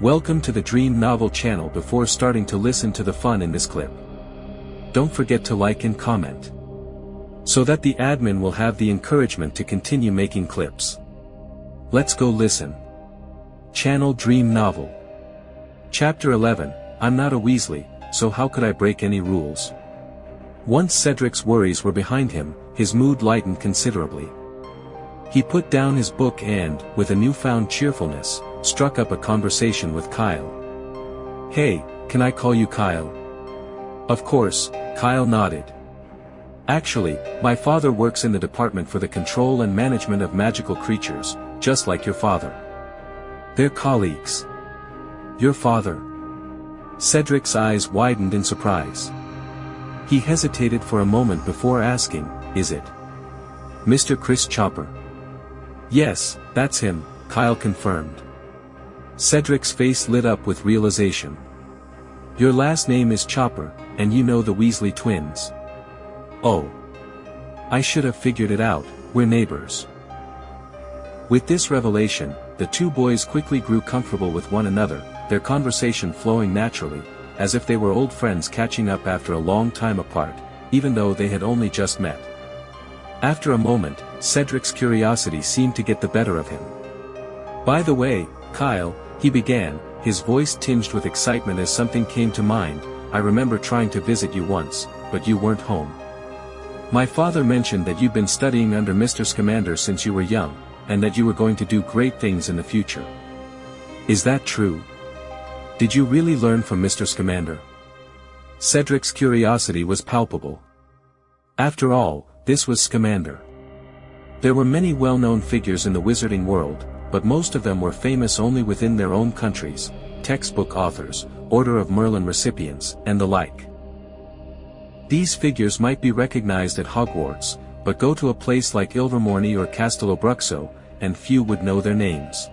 Welcome to the Dream Novel channel. Before starting to listen to the fun in this clip, don't forget to like and comment, so that the admin will have the encouragement to continue making clips. Let's go listen. Channel Dream Novel. Chapter 11, I'm not a Weasley, so how could I break any rules? Once Cedric's worries were behind him, his mood lightened considerably. He put down his book and, with a newfound cheerfulness, struck up a conversation with Kyle. Hey, can I call you Kyle? Of course, Kyle nodded. Actually, my father works in the department for the control and management of magical creatures, just like your father. They're colleagues. Your father? Cedric's eyes widened in surprise. He hesitated for a moment before asking, is it Mr. Chris Chopper? Yes, that's him, Kyle confirmed. Cedric's face lit up with realization. Your last name is Chopper, and you know the Weasley twins. Oh. I should have figured it out, we're neighbors. With this revelation, the two boys quickly grew comfortable with one another, their conversation flowing naturally, as if they were old friends catching up after a long time apart, even though they had only just met. After a moment, Cedric's curiosity seemed to get the better of him. By the way, Kyle, he began, his voice tinged with excitement as something came to mind, I remember trying to visit you once, but you weren't home. My father mentioned that you'd been studying under Mr. Scamander since you were young, and that you were going to do great things in the future. Is that true? Did you really learn from Mr. Scamander? Cedric's curiosity was palpable. After all, this was Scamander. There were many well-known figures in the wizarding world, but most of them were famous only within their own countries, textbook authors, Order of Merlin recipients, and the like. These figures might be recognized at Hogwarts, but go to a place like Ilvermorny or Castelobruxo, and few would know their names.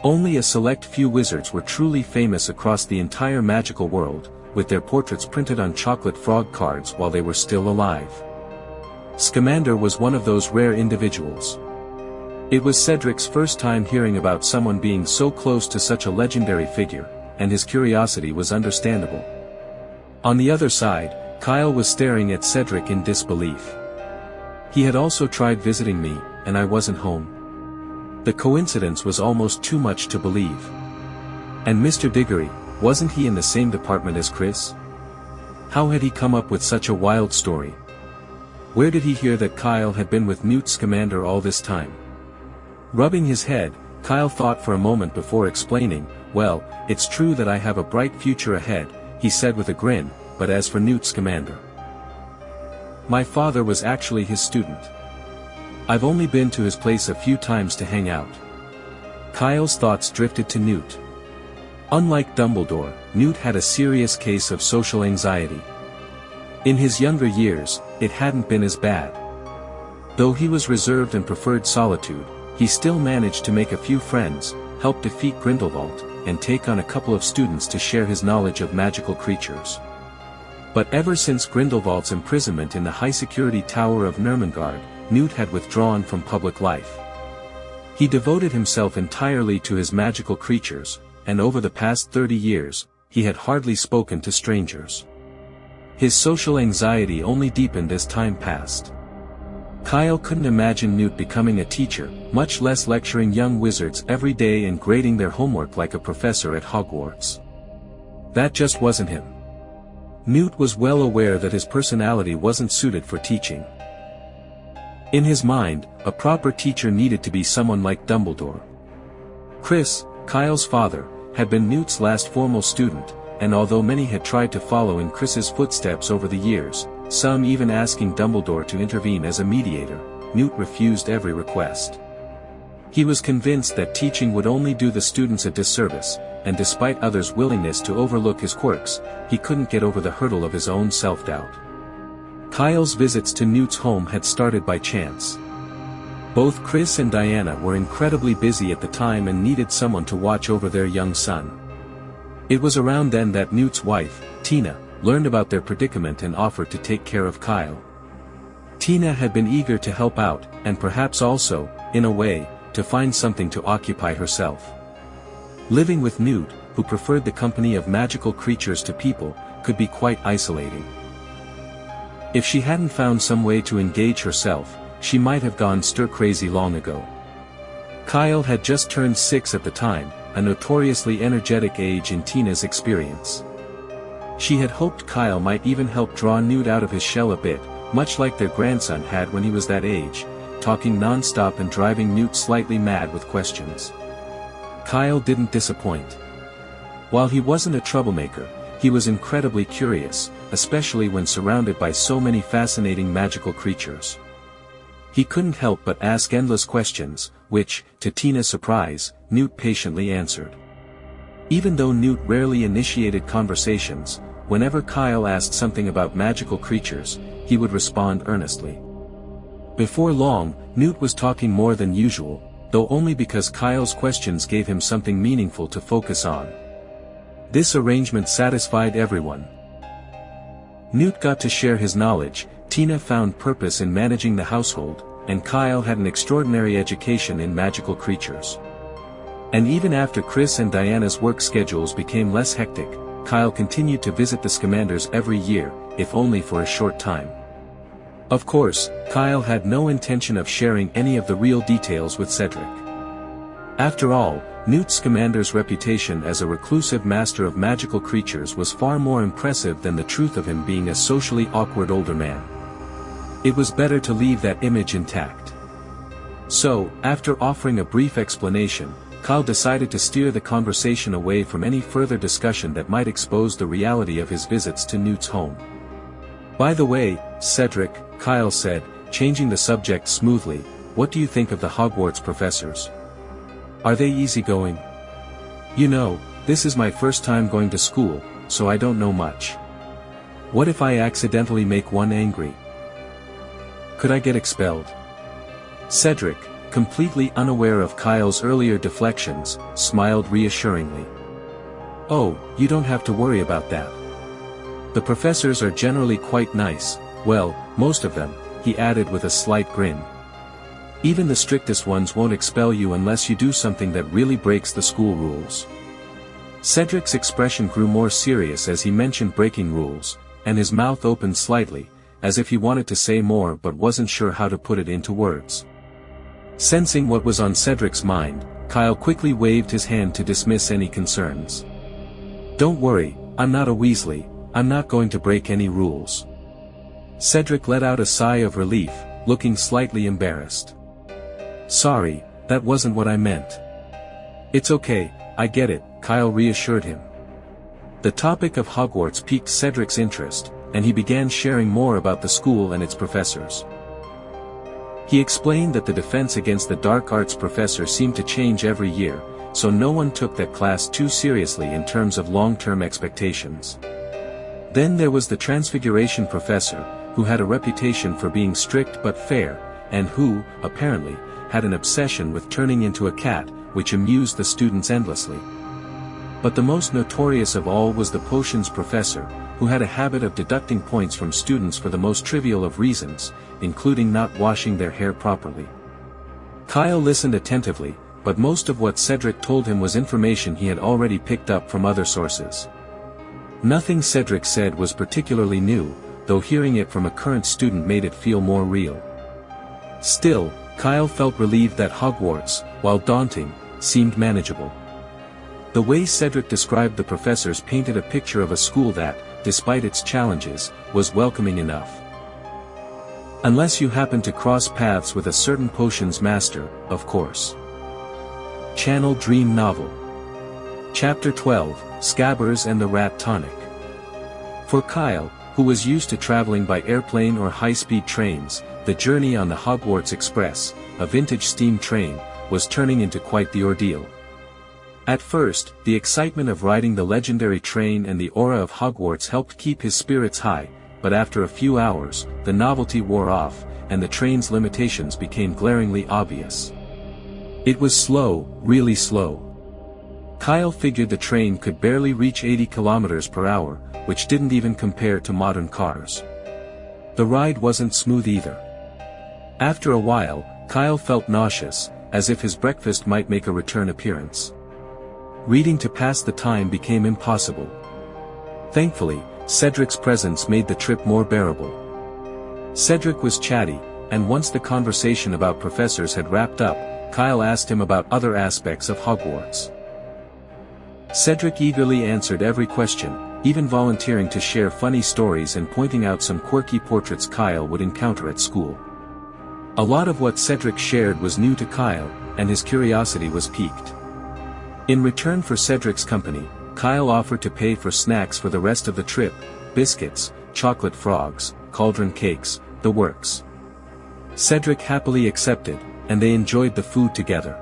Only a select few wizards were truly famous across the entire magical world, with their portraits printed on chocolate frog cards while they were still alive. Scamander was one of those rare individuals. It was Cedric's first time hearing about someone being so close to such a legendary figure, and his curiosity was understandable. On the other side, Kyle was staring at Cedric in disbelief. He had also tried visiting me, and I wasn't home. The coincidence was almost too much to believe. And Mr. Diggory, wasn't he in the same department as Chris? How had he come up with such a wild story? Where did he hear that Kyle had been with Newt Scamander all this time? Rubbing his head, Kyle thought for a moment before explaining, well, it's true that I have a bright future ahead, he said with a grin, but as for Newt Scamander, my father was actually his student. I've only been to his place a few times to hang out. Kyle's thoughts drifted to Newt. Unlike Dumbledore, Newt had a serious case of social anxiety. In his younger years, it hadn't been as bad. Though he was reserved and preferred solitude, he still managed to make a few friends, help defeat Grindelwald, and take on a couple of students to share his knowledge of magical creatures. But ever since Grindelwald's imprisonment in the high-security tower of Nurmengard, Newt had withdrawn from public life. He devoted himself entirely to his magical creatures, and over the past 30 years, he had hardly spoken to strangers. His social anxiety only deepened as time passed. Kyle couldn't imagine Newt becoming a teacher, much less lecturing young wizards every day and grading their homework like a professor at Hogwarts. That just wasn't him. Newt was well aware that his personality wasn't suited for teaching. In his mind, a proper teacher needed to be someone like Dumbledore. Chris, Kyle's father, had been Newt's last formal student, and although many had tried to follow in Chris's footsteps over the years, some even asking Dumbledore to intervene as a mediator, Newt refused every request. He was convinced that teaching would only do the students a disservice, and despite others' willingness to overlook his quirks, he couldn't get over the hurdle of his own self-doubt. Kyle's visits to Newt's home had started by chance. Both Chris and Diana were incredibly busy at the time and needed someone to watch over their young son. It was around then that Newt's wife, Tina, learned about their predicament and offered to take care of Kyle. Tina had been eager to help out, and perhaps also, in a way, to find something to occupy herself. Living with Newt, who preferred the company of magical creatures to people, could be quite isolating. If she hadn't found some way to engage herself, she might have gone stir-crazy long ago. Kyle had just turned 6 at the time, a notoriously energetic age in Tina's experience. She had hoped Kyle might even help draw Newt out of his shell a bit, much like their grandson had when he was that age, talking non-stop and driving Newt slightly mad with questions. Kyle didn't disappoint. While he wasn't a troublemaker, he was incredibly curious, especially when surrounded by so many fascinating magical creatures. He couldn't help but ask endless questions, which, to Tina's surprise, Newt patiently answered. Even though Newt rarely initiated conversations, whenever Kyle asked something about magical creatures, he would respond earnestly. Before long, Newt was talking more than usual, though only because Kyle's questions gave him something meaningful to focus on. This arrangement satisfied everyone. Newt got to share his knowledge, Tina found purpose in managing the household, and Kyle had an extraordinary education in magical creatures. And even after Chris and Diana's work schedules became less hectic, Kyle continued to visit the Scamanders every year, if only for a short time. Of course, Kyle had no intention of sharing any of the real details with Cedric. After all, Newt Scamander's reputation as a reclusive master of magical creatures was far more impressive than the truth of him being a socially awkward older man. It was better to leave that image intact. So, after offering a brief explanation, Kyle decided to steer the conversation away from any further discussion that might expose the reality of his visits to Newt's home. "By the way, Cedric," Kyle said, changing the subject smoothly, "what do you think of the Hogwarts professors? Are they easygoing? You know, this is my first time going to school, so I don't know much. What if I accidentally make one angry? Could I get expelled?" Cedric, completely unaware of Kyle's earlier deflections, smiled reassuringly. "Oh, you don't have to worry about that. The professors are generally quite nice, well, most of them," he added with a slight grin. "Even the strictest ones won't expel you unless you do something that really breaks the school rules." Cedric's expression grew more serious as he mentioned breaking rules, and his mouth opened slightly, as if he wanted to say more but wasn't sure how to put it into words. Sensing what was on Cedric's mind, Kyle quickly waved his hand to dismiss any concerns. "Don't worry, I'm not a Weasley, I'm not going to break any rules." Cedric let out a sigh of relief, looking slightly embarrassed. "Sorry, that wasn't what I meant." "It's okay, I get it," Kyle reassured him. The topic of Hogwarts piqued Cedric's interest, and he began sharing more about the school and its professors. He explained that the defense against the dark arts professor seemed to change every year, so no one took that class too seriously in terms of long-term expectations. Then there was the Transfiguration professor, who had a reputation for being strict but fair, and who, apparently, had an obsession with turning into a cat, which amused the students endlessly. But the most notorious of all was the Potions professor, who had a habit of deducting points from students for the most trivial of reasons, including not washing their hair properly. Kyle listened attentively, but most of what Cedric told him was information he had already picked up from other sources. Nothing Cedric said was particularly new, though hearing it from a current student made it feel more real. Still, Kyle felt relieved that Hogwarts, while daunting, seemed manageable. The way Cedric described the professors painted a picture of a school that, despite its challenges, was welcoming enough. Unless you happen to cross paths with a certain potions master, of course. Channel Dream Novel. Chapter 12, Scabbers and the Rat Tonic. For Kyle, who was used to traveling by airplane or high-speed trains, the journey on the Hogwarts Express, a vintage steam train, was turning into quite the ordeal. At first, the excitement of riding the legendary train and the aura of Hogwarts helped keep his spirits high, but after a few hours, the novelty wore off, and the train's limitations became glaringly obvious. It was slow, really slow. Kyle figured the train could barely reach 80 kilometers per hour, which didn't even compare to modern cars. The ride wasn't smooth either. After a while, Kyle felt nauseous, as if his breakfast might make a return appearance. Reading to pass the time became impossible. Thankfully, Cedric's presence made the trip more bearable. Cedric was chatty, and once the conversation about professors had wrapped up, Kyle asked him about other aspects of Hogwarts. Cedric eagerly answered every question, even volunteering to share funny stories and pointing out some quirky portraits Kyle would encounter at school. A lot of what Cedric shared was new to Kyle, and his curiosity was piqued. In return for Cedric's company, Kyle offered to pay for snacks for the rest of the trip: biscuits, chocolate frogs, cauldron cakes, the works. Cedric happily accepted, and they enjoyed the food together.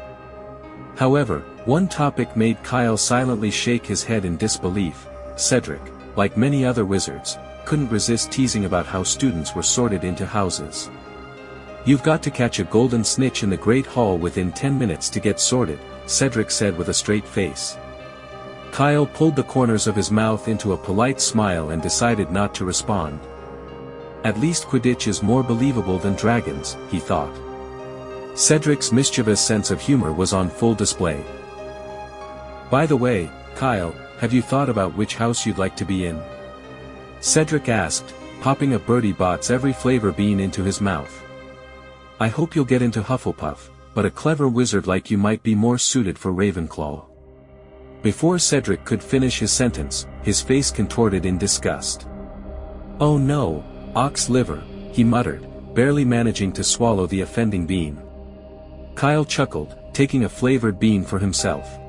However, one topic made Kyle silently shake his head in disbelief. Cedric, like many other wizards, couldn't resist teasing about how students were sorted into houses. "You've got to catch a golden snitch in the Great Hall within 10 minutes to get sorted," Cedric said with a straight face. Kyle pulled the corners of his mouth into a polite smile and decided not to respond. At least Quidditch is more believable than dragons, he thought. Cedric's mischievous sense of humor was on full display. "By the way, Kyle, have you thought about which house you'd like to be in?" Cedric asked, popping a Bertie Bott's every flavor bean into his mouth. "I hope you'll get into Hufflepuff, but a clever wizard like you might be more suited for Ravenclaw." Before Cedric could finish his sentence, his face contorted in disgust. "Oh no, ox liver," he muttered, barely managing to swallow the offending bean. Kyle chuckled, taking a flavored bean for himself.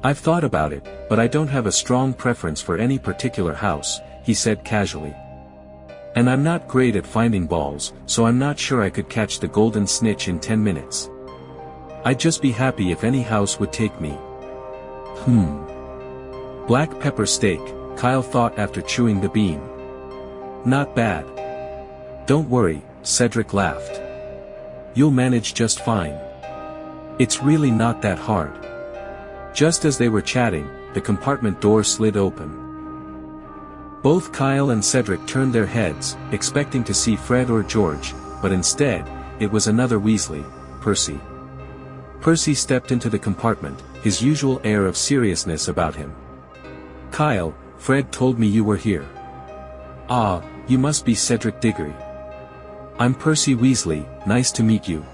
"I've thought about it, but I don't have a strong preference for any particular house," he said casually. "And I'm not great at finding balls, so I'm not sure I could catch the golden snitch in 10 minutes. I'd just be happy if any house would take me." Black pepper steak, Kyle thought after chewing the bean. "Not bad." "Don't worry," Cedric laughed. "You'll manage just fine. It's really not that hard." Just as they were chatting, the compartment door slid open. Both Kyle and Cedric turned their heads, expecting to see Fred or George, but instead, it was another Weasley, Percy. Percy stepped into the compartment, his usual air of seriousness about him. "Kyle, Fred told me you were here." "Ah, you must be Cedric Diggory." "I'm Percy Weasley, nice to meet you."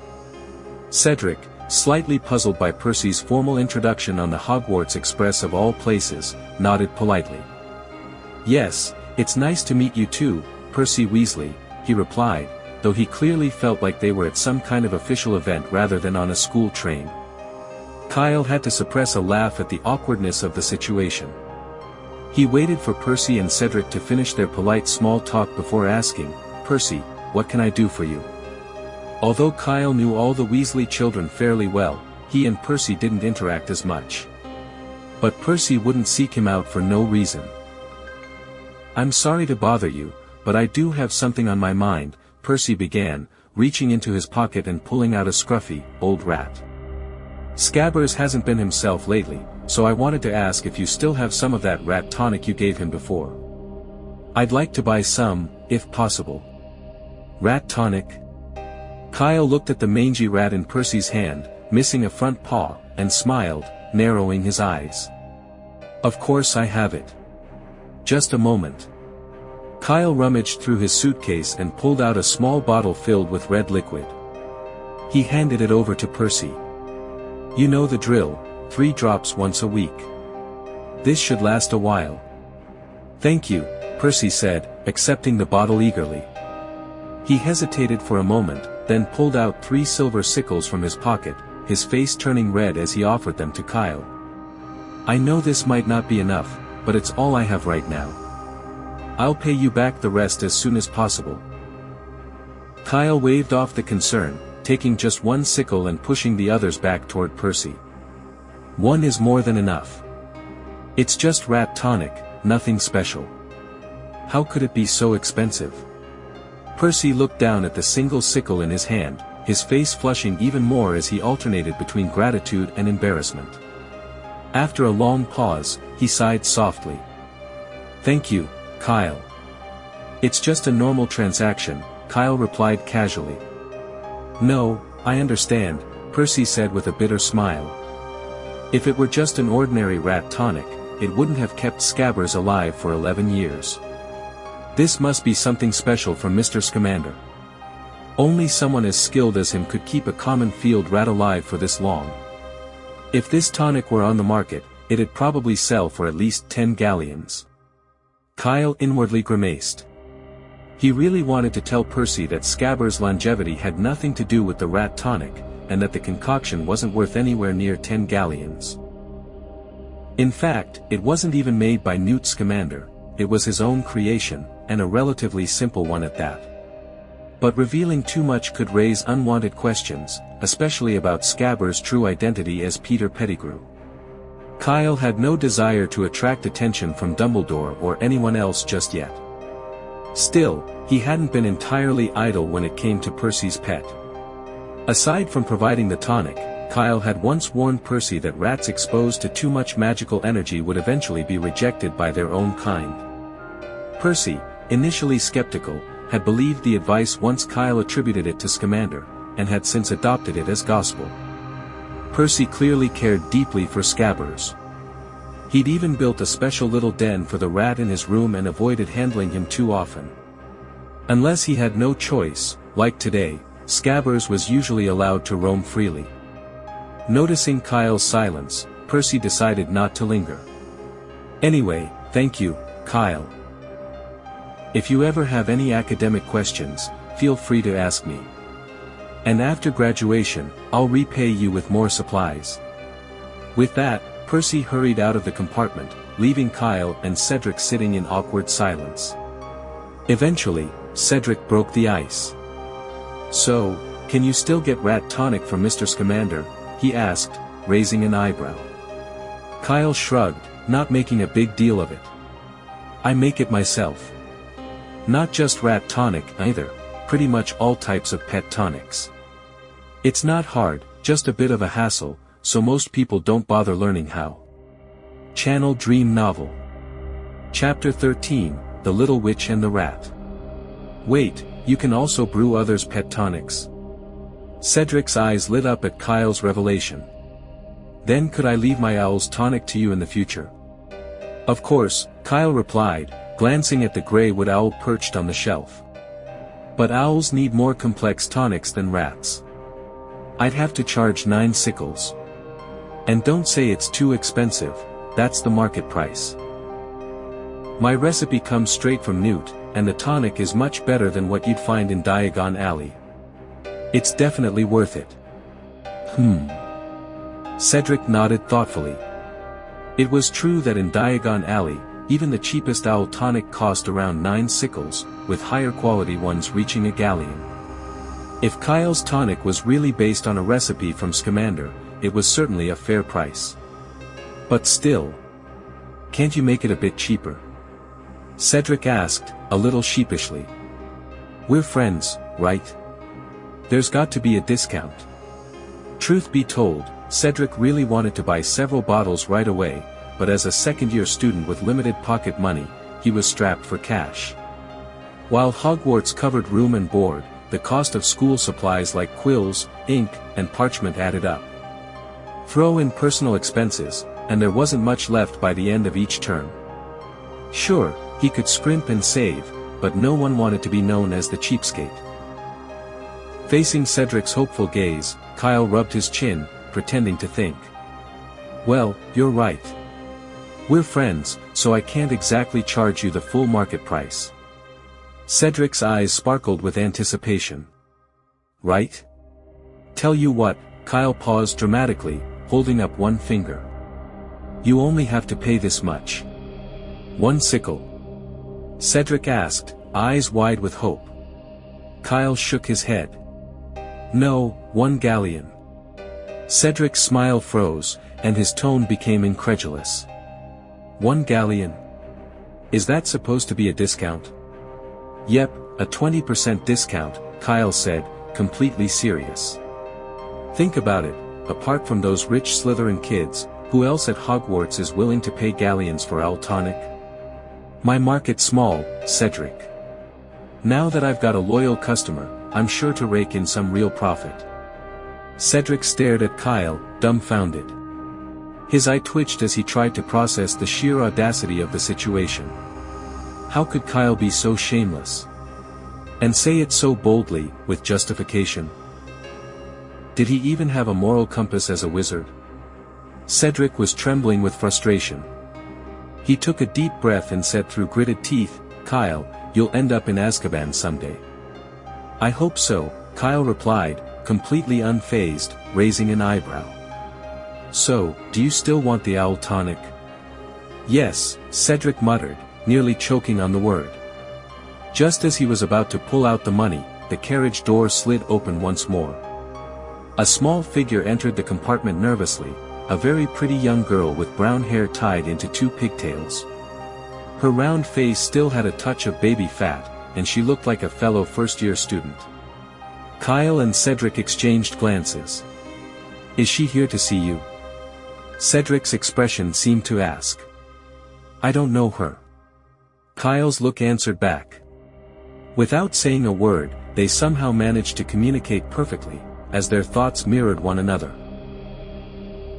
Cedric, slightly puzzled by Percy's formal introduction on the Hogwarts Express of all places, nodded politely. "Yes, it's nice to meet you too, Percy Weasley," he replied, though he clearly felt like they were at some kind of official event rather than on a school train. Kyle had to suppress a laugh at the awkwardness of the situation. He waited for Percy and Cedric to finish their polite small talk before asking, "Percy, what can I do for you?" Although Kyle knew all the Weasley children fairly well, he and Percy didn't interact as much. But Percy wouldn't seek him out for no reason. "I'm sorry to bother you, but I do have something on my mind," Percy began, reaching into his pocket and pulling out a scruffy, old rat. "Scabbers hasn't been himself lately, so I wanted to ask if you still have some of that rat tonic you gave him before. I'd like to buy some, if possible." "Rat tonic?" Kyle looked at the mangy rat in Percy's hand, missing a front paw, and smiled, narrowing his eyes. "Of course I have it. Just a moment." Kyle rummaged through his suitcase and pulled out a small bottle filled with red liquid. He handed it over to Percy. "You know the drill, 3 drops once a week. This should last a while." "Thank you," Percy said, accepting the bottle eagerly. He hesitated for a moment, then pulled out 3 silver sickles from his pocket, his face turning red as he offered them to Kyle. "I know this might not be enough, but it's all I have right now. I'll pay you back the rest as soon as possible." Kyle waved off the concern, taking just 1 sickle and pushing the others back toward Percy. "1 is more than enough. It's just rat tonic, nothing special. How could it be so expensive?" Percy looked down at the single sickle in his hand, his face flushing even more as he alternated between gratitude and embarrassment. After a long pause, he sighed softly. "Thank you, Kyle." "It's just a normal transaction," Kyle replied casually. "No, I understand," Percy said with a bitter smile. If it were just an ordinary rat tonic, it wouldn't have kept Scabbers alive for 11 years. This must be something special from Mr. Scamander. Only someone as skilled as him could keep a common field rat alive for this long. If this tonic were on the market, it'd probably sell for at least 10 galleons. Kyle inwardly grimaced. He really wanted to tell Percy that Scabbers' longevity had nothing to do with the rat tonic, and that the concoction wasn't worth anywhere near 10 galleons. In fact, it wasn't even made by Newt Scamander, it was his own creation, and a relatively simple one at that. But revealing too much could raise unwanted questions, especially about Scabbers' true identity as Peter Pettigrew. Kyle had no desire to attract attention from Dumbledore or anyone else just yet. Still, he hadn't been entirely idle when it came to Percy's pet. Aside from providing the tonic, Kyle had once warned Percy that rats exposed to too much magical energy would eventually be rejected by their own kind. Percy, initially skeptical, had believed the advice once Kyle attributed it to Scamander, and had since adopted it as gospel. Percy clearly cared deeply for Scabbers. He'd even built a special little den for the rat in his room and avoided handling him too often. Unless he had no choice, like today, Scabbers was usually allowed to roam freely. Noticing Kyle's silence, Percy decided not to linger. "Anyway, thank you, Kyle. If you ever have any academic questions, feel free to ask me. And after graduation, I'll repay you with more supplies." With that, Percy hurried out of the compartment, leaving Kyle and Cedric sitting in awkward silence. Eventually, Cedric broke the ice. "So, can you still get rat tonic from Mr. Scamander?" he asked, raising an eyebrow. Kyle shrugged, not making a big deal of it. "I make it myself. Not just rat tonic either, pretty much all types of pet tonics. It's not hard, just a bit of a hassle, so most people don't bother learning how." Channel Dream Novel. Chapter 13, The Little Witch and the Rat. "Wait, you can also brew others' pet tonics?" Cedric's eyes lit up at Kyle's revelation. "Then could I leave my owl's tonic to you in the future?" "Of course," Kyle replied, glancing at the gray wood owl perched on the shelf. "But owls need more complex tonics than rats. I'd have to charge 9 sickles. And don't say it's too expensive, that's the market price. My recipe comes straight from Newt, and the tonic is much better than what you'd find in Diagon Alley. It's definitely worth it." Cedric nodded thoughtfully. It was true that in Diagon Alley, even the cheapest owl tonic cost around 9 sickles, with higher quality ones reaching a galleon. If Kyle's tonic was really based on a recipe from Scamander, it was certainly a fair price. But still, can't you make it a bit cheaper? Cedric asked, a little sheepishly. "We're friends, right? There's got to be a discount." Truth be told, Cedric really wanted to buy several bottles right away, but as a second-year student with limited pocket money, he was strapped for cash. While Hogwarts covered room and board, the cost of school supplies like quills, ink, and parchment added up. Throw in personal expenses, and there wasn't much left by the end of each term. Sure, he could scrimp and save, but no one wanted to be known as the cheapskate. Facing Cedric's hopeful gaze, Kyle rubbed his chin, pretending to think. "Well, you're right. We're friends, so I can't exactly charge you the full market price." Cedric's eyes sparkled with anticipation. "Right? Tell you what," Kyle paused dramatically, holding up one finger. "You only have to pay this much." "1 sickle?" Cedric asked, eyes wide with hope. Kyle shook his head. "No, 1 galleon." Cedric's smile froze, and his tone became incredulous. 1 galleon? Is that supposed to be a discount?" "Yep, a 20% discount," Kyle said, completely serious. "Think about it, apart from those rich Slytherin kids, who else at Hogwarts is willing to pay galleons for owl tonic? My market's small, Cedric. Now that I've got a loyal customer, I'm sure to rake in some real profit." Cedric stared at Kyle, dumbfounded. His eye twitched as he tried to process the sheer audacity of the situation. How could Kyle be so shameless? And say it so boldly, with justification? Did he even have a moral compass as a wizard? Cedric was trembling with frustration. He took a deep breath and said through gritted teeth, "Kyle, you'll end up in Azkaban someday." "I hope so," Kyle replied, completely unfazed, raising an eyebrow. "So, do you still want the owl tonic?" "Yes," Cedric muttered, nearly choking on the word. Just as he was about to pull out the money, the carriage door slid open once more. A small figure entered the compartment nervously, a very pretty young girl with brown hair tied into 2 pigtails. Her round face still had a touch of baby fat, and she looked like a fellow first-year student. Kyle and Cedric exchanged glances. "Is she here to see you?" Cedric's expression seemed to ask. "I don't know her." Kyle's look answered back. Without saying a word, they somehow managed to communicate perfectly, as their thoughts mirrored one another.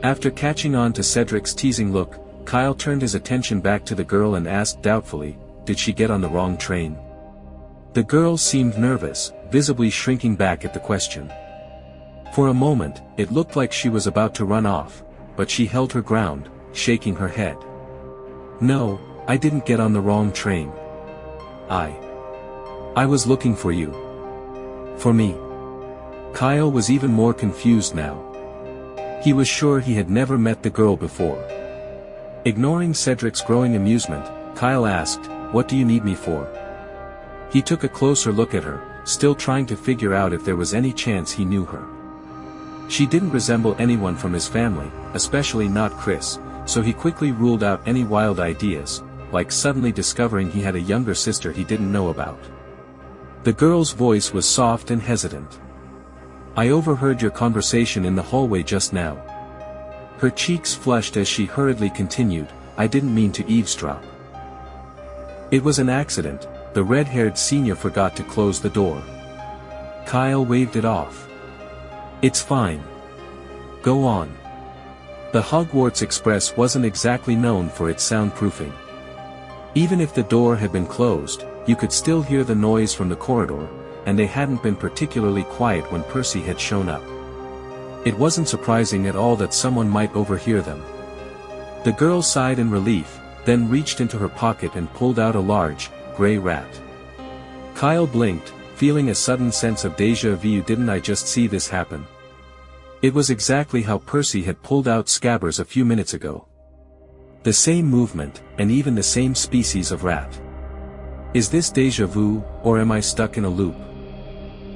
After catching on to Cedric's teasing look, Kyle turned his attention back to the girl and asked doubtfully, "Did she get on the wrong train?" The girl seemed nervous, visibly shrinking back at the question. For a moment, it looked like she was about to run off, but she held her ground, shaking her head. "No, I didn't get on the wrong train. I was looking for you." "For me?" Kyle was even more confused now. He was sure he had never met the girl before. Ignoring Cedric's growing amusement, Kyle asked, "What do you need me for?" He took a closer look at her, still trying to figure out if there was any chance he knew her. She didn't resemble anyone from his family, especially not Chris, so he quickly ruled out any wild ideas, like suddenly discovering he had a younger sister he didn't know about. The girl's voice was soft and hesitant. "I overheard your conversation in the hallway just now." Her cheeks flushed as she hurriedly continued, "I didn't mean to eavesdrop. It was an accident, the red-haired senior forgot to close the door." Kyle waved it off. "It's fine. Go on." The Hogwarts Express wasn't exactly known for its soundproofing. Even if the door had been closed, you could still hear the noise from the corridor, and they hadn't been particularly quiet when Percy had shown up. It wasn't surprising at all that someone might overhear them. The girl sighed in relief, then reached into her pocket and pulled out a large, gray rat. Kyle blinked, feeling a sudden sense of déjà vu. "Didn't I just see this happen?" It was exactly how Percy had pulled out Scabbers a few minutes ago. The same movement, and even the same species of rat. Is this déjà vu, or am I stuck in a loop?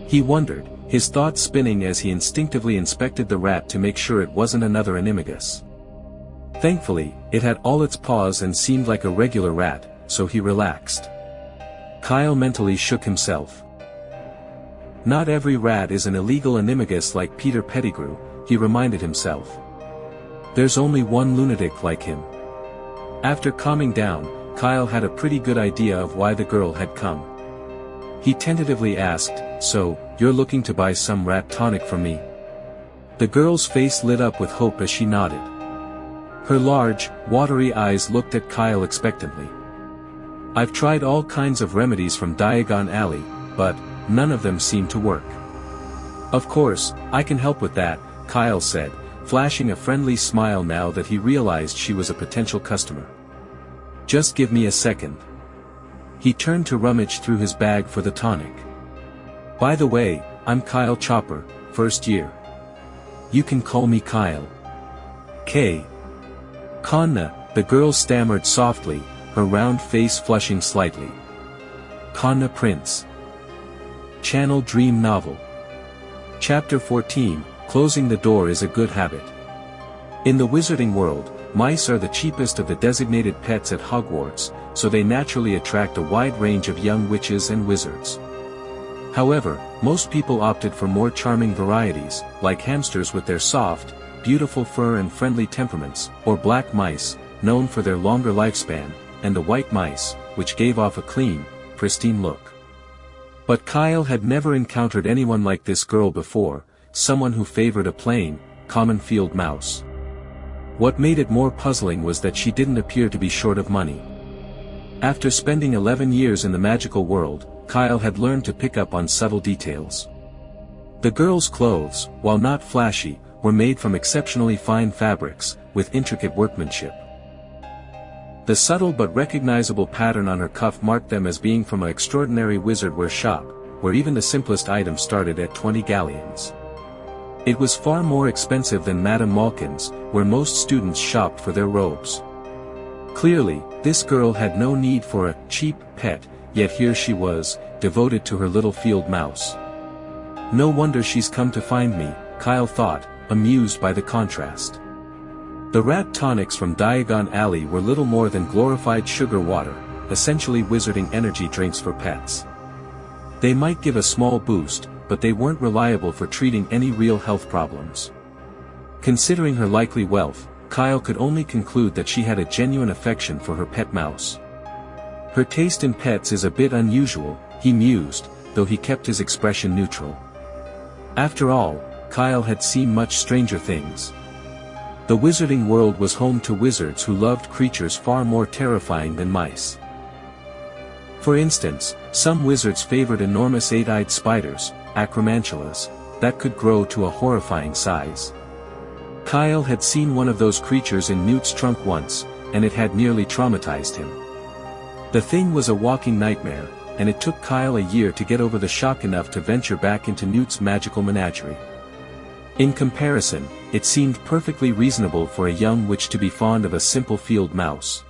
He wondered, his thoughts spinning as he instinctively inspected the rat to make sure it wasn't another animagus. Thankfully, it had all its paws and seemed like a regular rat, so he relaxed. Kyle mentally shook himself. Not every rat is an illegal animagus like Peter Pettigrew, he reminded himself. There's only one lunatic like him. After calming down, Kyle had a pretty good idea of why the girl had come. He tentatively asked, "So, you're looking to buy some rat tonic from me?" The girl's face lit up with hope as she nodded. Her large, watery eyes looked at Kyle expectantly. "I've tried all kinds of remedies from Diagon Alley, but none of them seem to work." "Of course, I can help with that," Kyle said, flashing a friendly smile now that he realized she was a potential customer. "Just give me a second." He turned to rummage through his bag for the tonic. "By the way, I'm Kyle Chopper, first year. You can call me Kyle." "K. Konna," the girl stammered softly, her round face flushing slightly. "Konna Prince." Channel Dream Novel. Chapter 14, Closing the Door is a Good Habit. In the wizarding world, mice are the cheapest of the designated pets at Hogwarts, so they naturally attract a wide range of young witches and wizards. However, most people opted for more charming varieties, like hamsters with their soft, beautiful fur and friendly temperaments, or black mice, known for their longer lifespan, and the white mice, which gave off a clean, pristine look. But Kyle had never encountered anyone like this girl before, someone who favored a plain, common field mouse. What made it more puzzling was that she didn't appear to be short of money. After spending 11 years in the magical world, Kyle had learned to pick up on subtle details. The girl's clothes, while not flashy, were made from exceptionally fine fabrics, with intricate workmanship. The subtle but recognizable pattern on her cuff marked them as being from an extraordinary wizardwear shop, where even the simplest item started at 20 galleons. It was far more expensive than Madame Malkin's, where most students shopped for their robes. Clearly, this girl had no need for a cheap pet, yet here she was, devoted to her little field mouse. No wonder she's come to find me, Kyle thought, amused by the contrast. The rat tonics from Diagon Alley were little more than glorified sugar water, essentially wizarding energy drinks for pets. They might give a small boost, but they weren't reliable for treating any real health problems. Considering her likely wealth, Kyle could only conclude that she had a genuine affection for her pet mouse. Her taste in pets is a bit unusual, he mused, though he kept his expression neutral. After all, Kyle had seen much stranger things. The wizarding world was home to wizards who loved creatures far more terrifying than mice. For instance, some wizards favored enormous eight-eyed spiders, acromantulas, that could grow to a horrifying size. Kyle had seen one of those creatures in Newt's trunk once, and it had nearly traumatized him. The thing was a walking nightmare, and it took Kyle a year to get over the shock enough to venture back into Newt's magical menagerie. In comparison, it seemed perfectly reasonable for a young witch to be fond of a simple field mouse.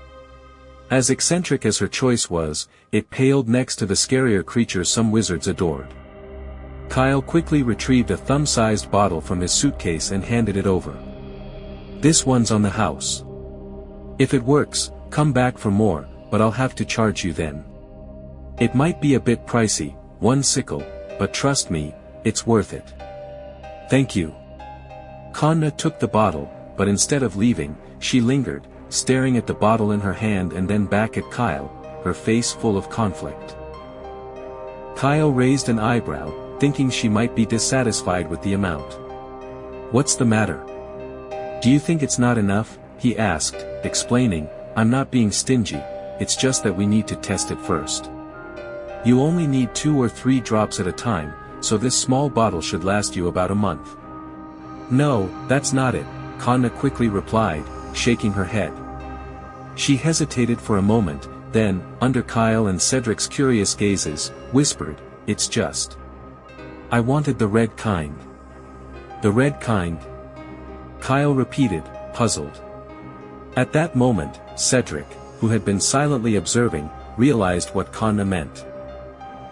As eccentric as her choice was, it paled next to the scarier creatures some wizards adored. Kyle quickly retrieved a thumb-sized bottle from his suitcase and handed it over. "This one's on the house. If it works, come back for more, but I'll have to charge you then. It might be a bit pricey, one sickle, but trust me, it's worth it." "Thank you." Konna took the bottle, but instead of leaving, she lingered, staring at the bottle in her hand and then back at Kyle, her face full of conflict. Kyle raised an eyebrow, thinking she might be dissatisfied with the amount. "What's the matter? Do you think it's not enough?" he asked, explaining, "I'm not being stingy, it's just that we need to test it first. You only need 2 or 3 drops at a time, so this small bottle should last you about a month." "No, that's not it," Konna quickly replied, shaking her head. She hesitated for a moment, then, under Kyle and Cedric's curious gazes, whispered, "It's just. I wanted the red kind." "The red kind?" Kyle repeated, puzzled. At that moment, Cedric, who had been silently observing, realized what Konna meant.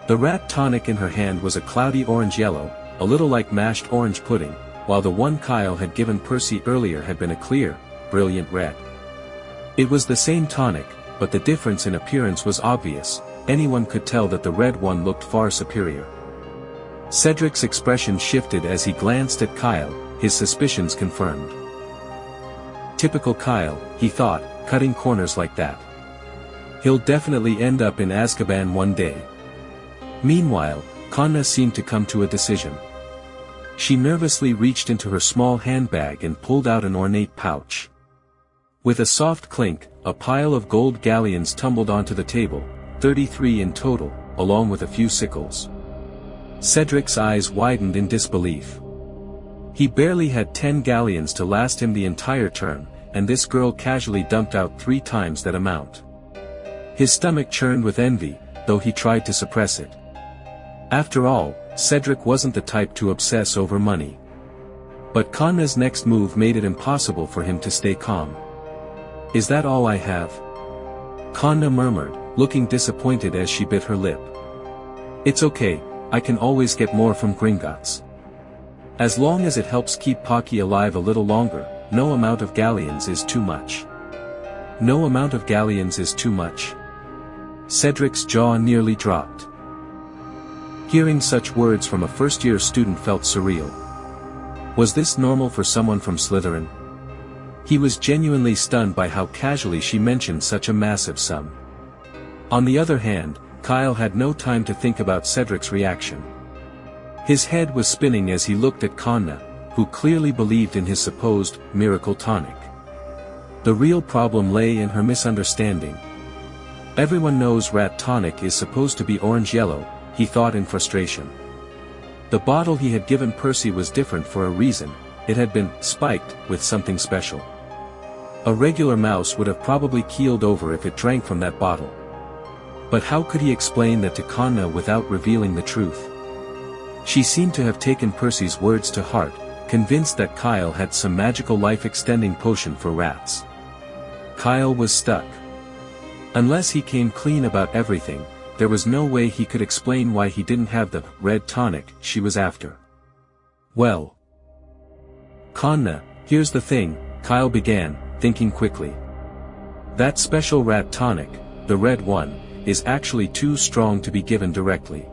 The rat tonic in her hand was a cloudy orange-yellow, a little like mashed orange pudding, while the one Kyle had given Percy earlier had been a clear, brilliant red. It was the same tonic, but the difference in appearance was obvious. Anyone could tell that the red one looked far superior. Cedric's expression shifted as he glanced at Kyle, his suspicions confirmed. Typical Kyle, he thought, cutting corners like that. He'll definitely end up in Azkaban one day. Meanwhile, Konna seemed to come to a decision. She nervously reached into her small handbag and pulled out an ornate pouch. With a soft clink, a pile of gold galleons tumbled onto the table, 33 in total, along with a few sickles. Cedric's eyes widened in disbelief. He barely had 10 galleons to last him the entire term, and this girl casually dumped out 3 times that amount. His stomach churned with envy, though he tried to suppress it. After all, Cedric wasn't the type to obsess over money. But Konna's next move made it impossible for him to stay calm. "Is that all I have?" Konna murmured, looking disappointed as she bit her lip. "It's okay, I can always get more from Gringotts. As long as it helps keep Pocky alive a little longer, no amount of galleons is too much." "No amount of galleons is too much?" Cedric's jaw nearly dropped. Hearing such words from a first-year student felt surreal. Was this normal for someone from Slytherin? He was genuinely stunned by how casually she mentioned such a massive sum. On the other hand, Kyle had no time to think about Cedric's reaction. His head was spinning as he looked at Konna, who clearly believed in his supposed miracle tonic. The real problem lay in her misunderstanding. Everyone knows rat tonic is supposed to be orange-yellow, he thought in frustration. The bottle he had given Percy was different for a reason, it had been spiked with something special. A regular mouse would have probably keeled over if it drank from that bottle. But how could he explain that to Kanna without revealing the truth? She seemed to have taken Percy's words to heart, convinced that Kyle had some magical life-extending potion for rats. Kyle was stuck. Unless he came clean about everything, there was no way he could explain why he didn't have the red tonic she was after. Well, Kanna, here's the thing, Kyle began, thinking quickly. That special rat tonic, the red one, is actually too strong to be given directly.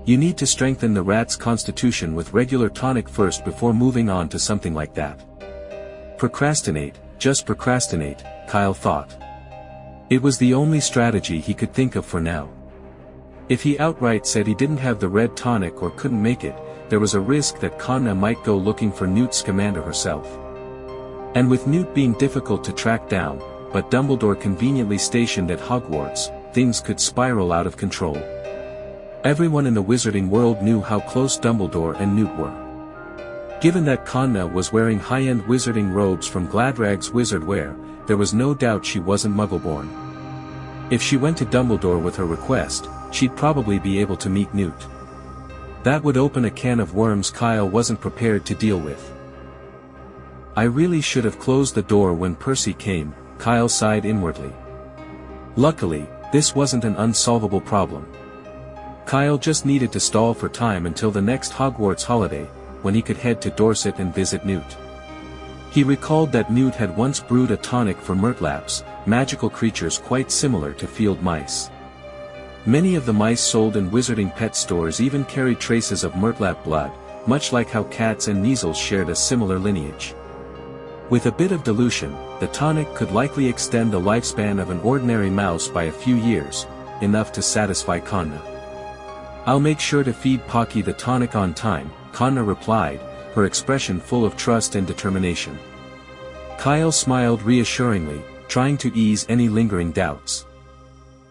You need to strengthen the rat's constitution with regular tonic first before moving on to something like that. Procrastinate, just procrastinate, Kyle thought. It was the only strategy he could think of for now. If he outright said he didn't have the red tonic or couldn't make it, there was a risk that Kanna might go looking for Newt Scamander herself. And with Newt being difficult to track down, but Dumbledore conveniently stationed at Hogwarts, things could spiral out of control. Everyone in the wizarding world knew how close Dumbledore and Newt were. Given that Kanna was wearing high-end wizarding robes from Gladrag's wizard wear, there was no doubt she wasn't Muggle-born. If she went to Dumbledore with her request, she'd probably be able to meet Newt. That would open a can of worms Kyle wasn't prepared to deal with. I really should have closed the door when Percy came, Kyle sighed inwardly. Luckily, this wasn't an unsolvable problem. Kyle just needed to stall for time until the next Hogwarts holiday, when he could head to Dorset and visit Newt. He recalled that Newt had once brewed a tonic for murtlaps, magical creatures quite similar to field mice. Many of the mice sold in wizarding pet stores even carried traces of murtlap blood, much like how cats and measles shared a similar lineage. With a bit of dilution, the tonic could likely extend the lifespan of an ordinary mouse by a few years, enough to satisfy Kanna. I'll make sure to feed Pocky the tonic on time, Kanna replied, her expression full of trust and determination. Kyle smiled reassuringly, trying to ease any lingering doubts.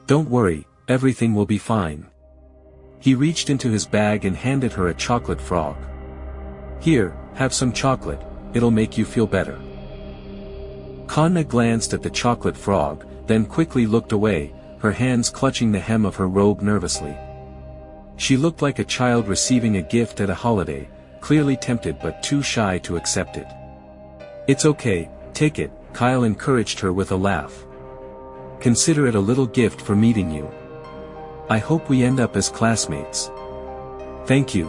Don't worry, everything will be fine. He reached into his bag and handed her a chocolate frog. Here, have some chocolate, it'll make you feel better. Kanna glanced at the chocolate frog, then quickly looked away, her hands clutching the hem of her robe nervously. She looked like a child receiving a gift at a holiday, clearly tempted but too shy to accept it. It's okay, take it, Kyle encouraged her with a laugh. Consider it a little gift for meeting you. I hope we end up as classmates. Thank you.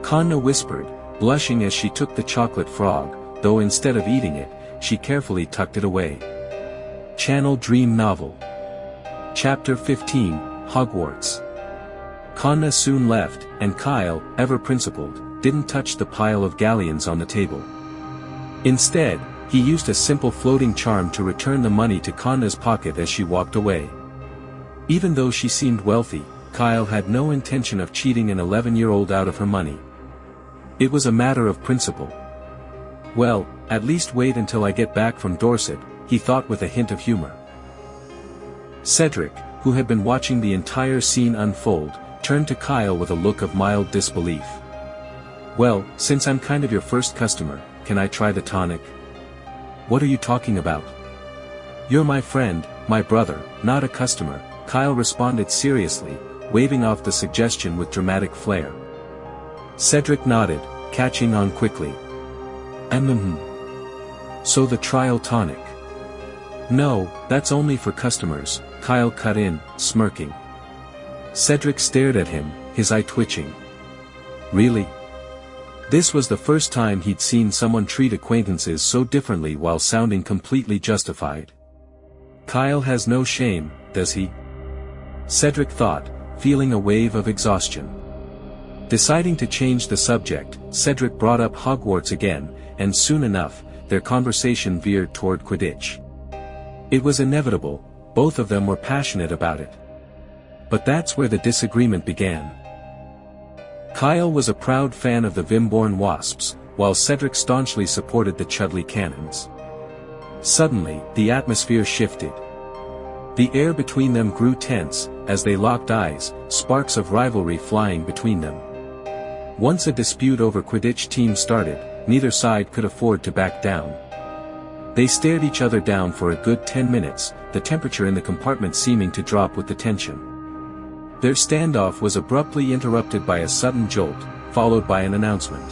Kanna whispered, blushing as she took the chocolate frog, though instead of eating it, she carefully tucked it away. Channel Dream Novel. Chapter 15, Hogwarts. Kanna soon left, and Kyle, ever principled, didn't touch the pile of galleons on the table. Instead, he used a simple floating charm to return the money to Kanna's pocket as she walked away. Even though she seemed wealthy, Kyle had no intention of cheating an 11-year-old out of her money. It was a matter of principle. Well, at least wait until I get back from Dorset, he thought with a hint of humor. Cedric, who had been watching the entire scene unfold, turned to Kyle with a look of mild disbelief. Well, since I'm kind of your first customer, can I try the tonic? What are you talking about? You're my friend, my brother, not a customer, Kyle responded seriously, waving off the suggestion with dramatic flair. Cedric nodded, catching on quickly. So the trial tonic. No, that's only for customers, Kyle cut in, smirking. Cedric stared at him, his eye twitching. Really? This was the first time he'd seen someone treat acquaintances so differently while sounding completely justified. Kyle has no shame, does he? Cedric thought, feeling a wave of exhaustion. Deciding to change the subject, Cedric brought up Hogwarts again, and soon enough, their conversation veered toward Quidditch. It was inevitable, both of them were passionate about it. But that's where the disagreement began. Kyle was a proud fan of the Vimborn Wasps, while Cedric staunchly supported the Chudley Cannons. Suddenly, the atmosphere shifted. The air between them grew tense, as they locked eyes, sparks of rivalry flying between them. Once a dispute over Quidditch team started, neither side could afford to back down. They stared each other down for a good 10 minutes, the temperature in the compartment seeming to drop with the tension. Their standoff was abruptly interrupted by a sudden jolt, followed by an announcement.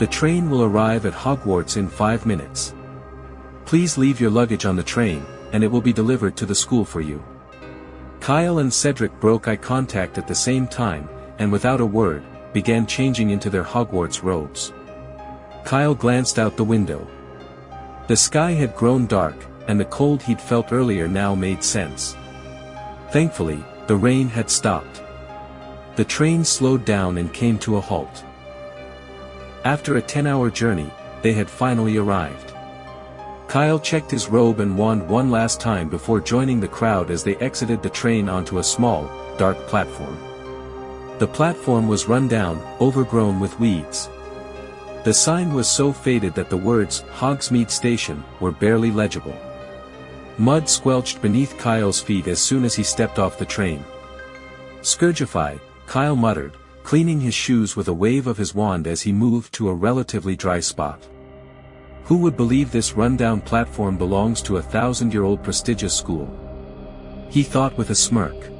The train will arrive at Hogwarts in 5 minutes. Please leave your luggage on the train, and it will be delivered to the school for you. Kyle and Cedric broke eye contact at the same time, and without a word, began changing into their Hogwarts robes. Kyle glanced out the window. The sky had grown dark, and the cold he'd felt earlier now made sense. Thankfully, the rain had stopped. The train slowed down and came to a halt. After a 10-hour journey, they had finally arrived. Kyle checked his robe and wand one last time before joining the crowd as they exited the train onto a small, dark platform. The platform was run down, overgrown with weeds. The sign was so faded that the words, Hogsmeade Station, were barely legible. Mud squelched beneath Kyle's feet as soon as he stepped off the train. Scourgify, Kyle muttered, cleaning his shoes with a wave of his wand as he moved to a relatively dry spot. Who would believe this rundown platform belongs to a 1,000-year-old prestigious school? He thought with a smirk.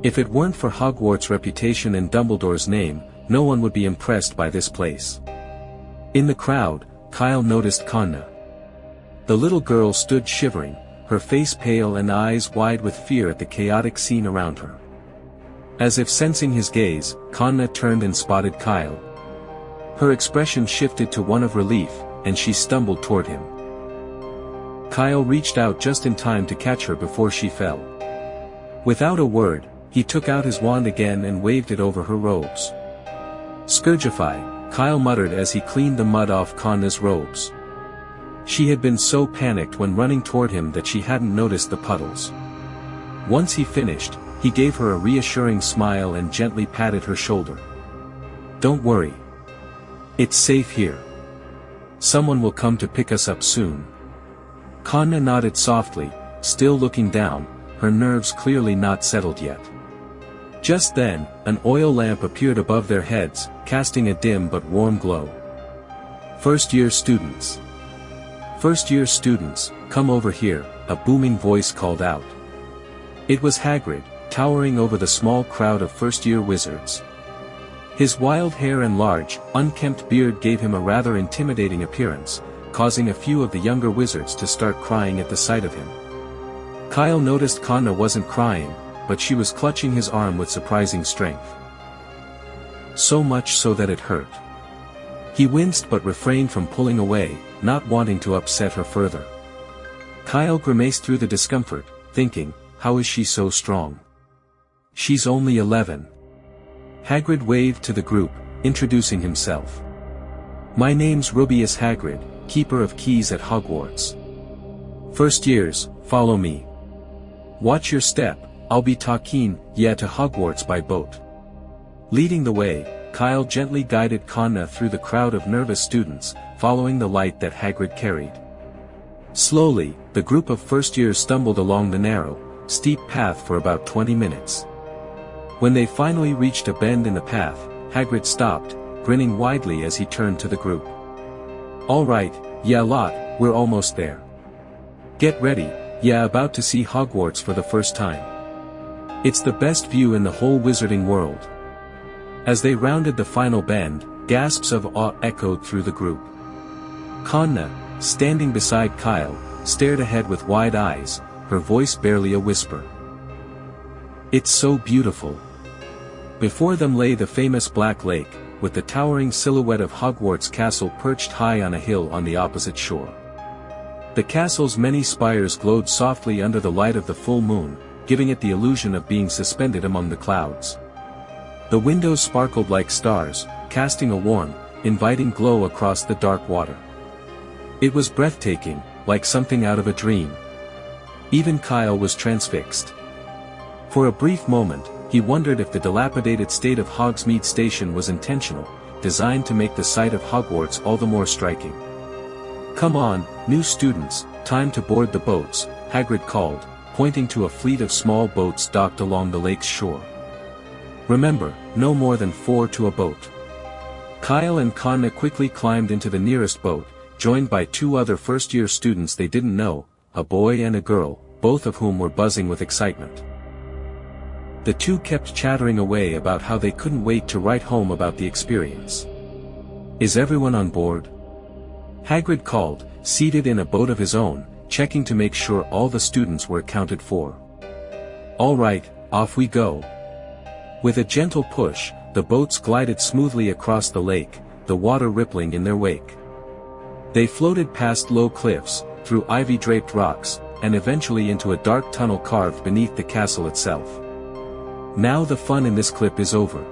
If it weren't for Hogwarts' reputation and Dumbledore's name, no one would be impressed by this place. In the crowd, Kyle noticed Kanna. The little girl stood shivering, her face pale and eyes wide with fear at the chaotic scene around her. As if sensing his gaze, Kanna turned and spotted Kyle. Her expression shifted to one of relief, and she stumbled toward him. Kyle reached out just in time to catch her before she fell. Without a word, he took out his wand again and waved it over her robes. Scourgify, Kyle muttered as he cleaned the mud off Kanna's robes. She had been so panicked when running toward him that she hadn't noticed the puddles. Once he finished, he gave her a reassuring smile and gently patted her shoulder. Don't worry. It's safe here. Someone will come to pick us up soon. Kanna nodded softly, still looking down, her nerves clearly not settled yet. Just then, an oil lamp appeared above their heads, casting a dim but warm glow. First-year students. First-year students, come over here, a booming voice called out. It was Hagrid, towering over the small crowd of first-year wizards. His wild hair and large, unkempt beard gave him a rather intimidating appearance, causing a few of the younger wizards to start crying at the sight of him. Kyle noticed Kanna wasn't crying, but she was clutching his arm with surprising strength. So much so that it hurt. He winced but refrained from pulling away, not wanting to upset her further. Kyle grimaced through the discomfort, thinking, how is she so strong? She's only 11. Hagrid waved to the group, introducing himself. My name's Rubeus Hagrid, Keeper of Keys at Hogwarts. First years, follow me. Watch your step, I'll be talking to Hogwarts by boat. Leading the way, Kyle gently guided Kanna through the crowd of nervous students, following the light that Hagrid carried. Slowly, the group of first years stumbled along the narrow, steep path for about 20 minutes. When they finally reached a bend in the path, Hagrid stopped, grinning widely as he turned to the group. All right, we're almost there. Get ready, about to see Hogwarts for the first time. It's the best view in the whole wizarding world. As they rounded the final bend, gasps of awe echoed through the group. Kanna, standing beside Kyle, stared ahead with wide eyes, her voice barely a whisper. It's so beautiful. Before them lay the famous Black Lake, with the towering silhouette of Hogwarts Castle perched high on a hill on the opposite shore. The castle's many spires glowed softly under the light of the full moon, giving it the illusion of being suspended among the clouds. The windows sparkled like stars, casting a warm, inviting glow across the dark water. It was breathtaking, like something out of a dream. Even Kyle was transfixed. For a brief moment, he wondered if the dilapidated state of Hogsmeade Station was intentional, designed to make the sight of Hogwarts all the more striking. "Come on, new students, time to board the boats," Hagrid called, pointing to a fleet of small boats docked along the lake's shore. "Remember, no more than 4 to a boat." Kyle and Conna quickly climbed into the nearest boat, joined by 2 other first-year students they didn't know, a boy and a girl, both of whom were buzzing with excitement. The 2 kept chattering away about how they couldn't wait to write home about the experience. "Is everyone on board?" Hagrid called, seated in a boat of his own, checking to make sure all the students were accounted for. "All right, off we go." With a gentle push, the boats glided smoothly across the lake, the water rippling in their wake. They floated past low cliffs, through ivy-draped rocks, and eventually into a dark tunnel carved beneath the castle itself. Now the fun in this clip is over.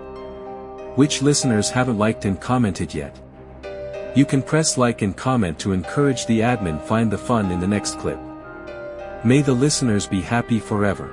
Which listeners haven't liked and commented yet? You can press like and comment to encourage the admin find the fun in the next clip. May the listeners be happy forever.